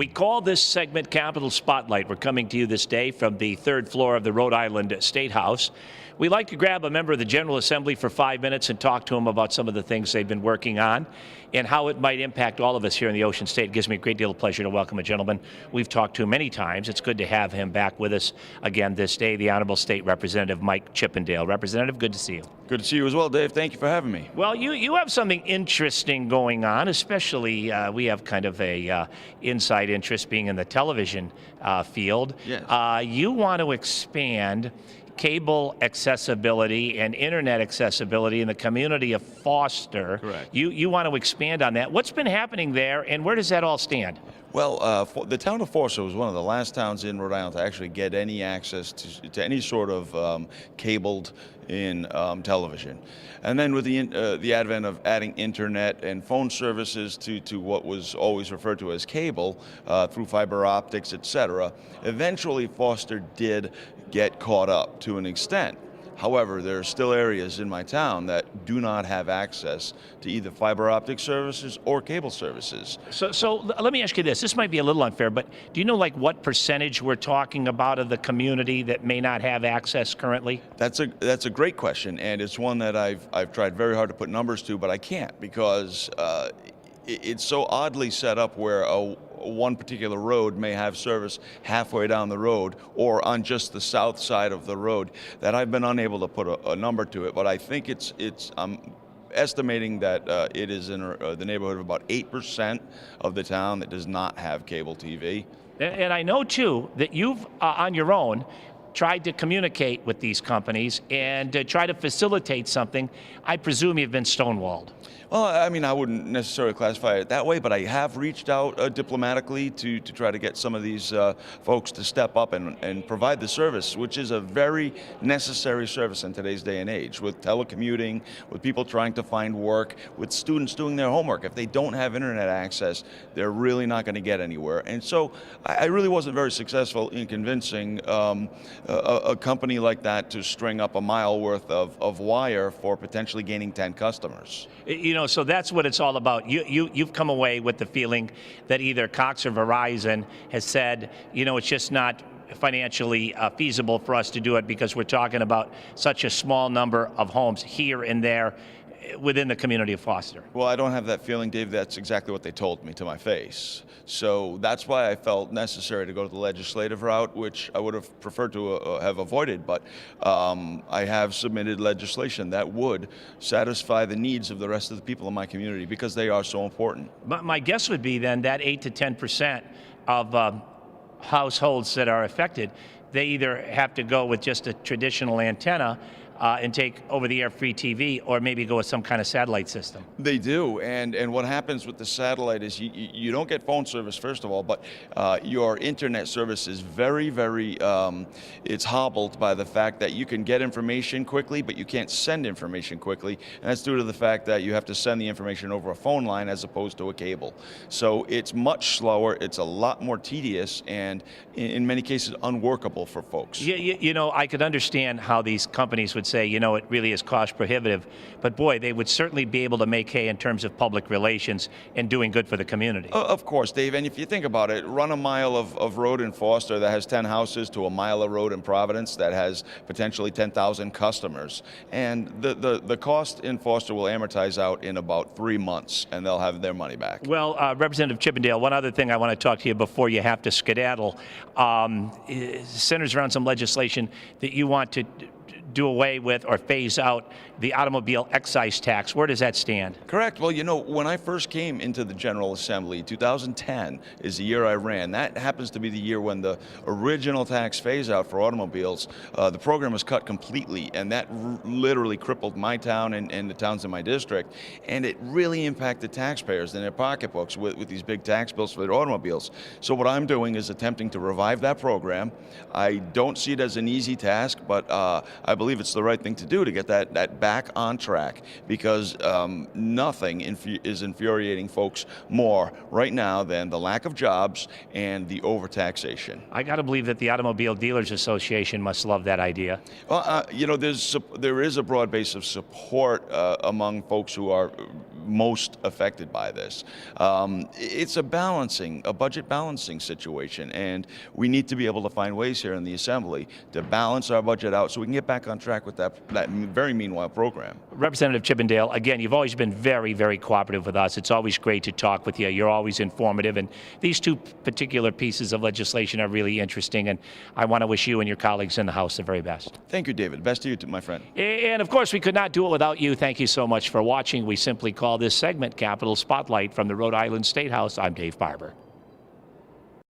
We call this segment Capitol Spotlight. We're coming to you this day from the third floor of the Rhode Island State House. We like to grab a member of the General Assembly for 5 minutes and talk to them about some of the things they've been working on and how it might impact all of us here in the Ocean State. It gives me a great deal of pleasure to welcome a gentleman we've talked to many times. It's good to have him back with us again this day, the Honorable State Representative Mike Chippendale. Representative, good to see you. Good to see you as well, Dave. Thank you for having me. Well, you have something interesting going on, especially we have kind of a inside interest being in the television field. Yes. You want to expand cable accessibility and internet accessibility in the community of Foster. Correct. You want to expand on that. What's been happening there, and where does that all stand? Well, the town of Foster was one of the last towns in Rhode Island to actually get any access to any sort of cabled in television. And then with the advent of adding internet and phone services to what was always referred to as cable through fiber optics, etc., eventually Foster did get caught up to an extent. However, there are still areas in my town that do not have access to either fiber optic services or cable services. So let me ask you this. This might be a little unfair, but do you know like what percentage we're talking about of the community that may not have access currently? That's a great question, and it's one that I've tried very hard to put numbers to, but I can't because it's so oddly set up where one particular road may have service halfway down the road or on just the south side of the road that I've been unable to put a number to it. But I think I'm estimating that it is in the neighborhood of about 8% of the town that does not have cable TV. And I know too that you've on your own tried to communicate with these companies and try to facilitate something. I presume you've been stonewalled. Well, I mean, I wouldn't necessarily classify it that way, but I have reached out diplomatically to try to get some of these folks to step up and provide the service, which is a very necessary service in today's day and age, with telecommuting, with people trying to find work, with students doing their homework. If they don't have internet access, they're really not going to get anywhere. And so I really wasn't very successful in convincing a company like that to string up a mile worth of wire for potentially gaining 10 customers. You know, so that's what it's all about. You've come away with the feeling that either Cox or Verizon has said, you know, it's just not financially feasible for us to do it because we're talking about such a small number of homes here and there within the community of Foster. Well, I don't have that feeling, Dave. That's exactly what they told me to my face. So that's why I felt necessary to go to the legislative route, which I would have preferred to have avoided. But I have submitted legislation that would satisfy the needs of the rest of the people in my community because they are so important. My guess would be then that 8 to 10% of households that are affected, they either have to go with just a traditional antenna and take over-the-air free TV, or maybe go with some kind of satellite system. They do, and what happens with the satellite is you don't get phone service, first of all, but your internet service is very, very, it's hobbled by the fact that you can get information quickly, but you can't send information quickly, and that's due to the fact that you have to send the information over a phone line as opposed to a cable. So it's much slower, it's a lot more tedious, and in many cases unworkable for folks. You know, I could understand how these companies would say, you know, it really is cost prohibitive, but boy, they would certainly be able to make hay in terms of public relations and doing good for the community. Of course, Dave, and if you think about it, run a mile of road in Foster that has 10 houses to a mile of road in Providence that has potentially 10,000 customers, and the cost in Foster will amortize out in about 3 months, and they'll have their money back. Well, Representative Chippendale, one other thing I want to talk to you before you have to skedaddle centers around some legislation that you want to do away with or phase out the automobile excise tax. Where does that stand? Correct. Well, you know, when I first came into the General Assembly, 2010 is the year I ran. That happens to be the year when the original tax phase out for automobiles, the program was cut completely, and that literally crippled my town and the towns in my district, and it really impacted taxpayers in their pocketbooks with these big tax bills for their automobiles. So what I'm doing is attempting to revive that program. I don't see it as an easy task, but I believe it's the right thing to do to get that back on track, because nothing is infuriating folks more right now than the lack of jobs and the overtaxation. I got to believe that the Automobile Dealers Association must love that idea. Well, you know, there is a broad base of support among folks who are most affected by this. It's a budget balancing situation, and we need to be able to find ways here in the Assembly to balance our budget out so we can get back on track with that very meanwhile program. Representative Chippendale, again, you've always been very, very cooperative with us. It's always great to talk with you. You're always informative, and these two particular pieces of legislation are really interesting, and I want to wish you and your colleagues in the House the very best. Thank you, David. Best to you, my friend. And of course, we could not do it without you. Thank you so much for watching. We simply call this segment Capitol Spotlight from the Rhode Island State House. I'm Dave Barber.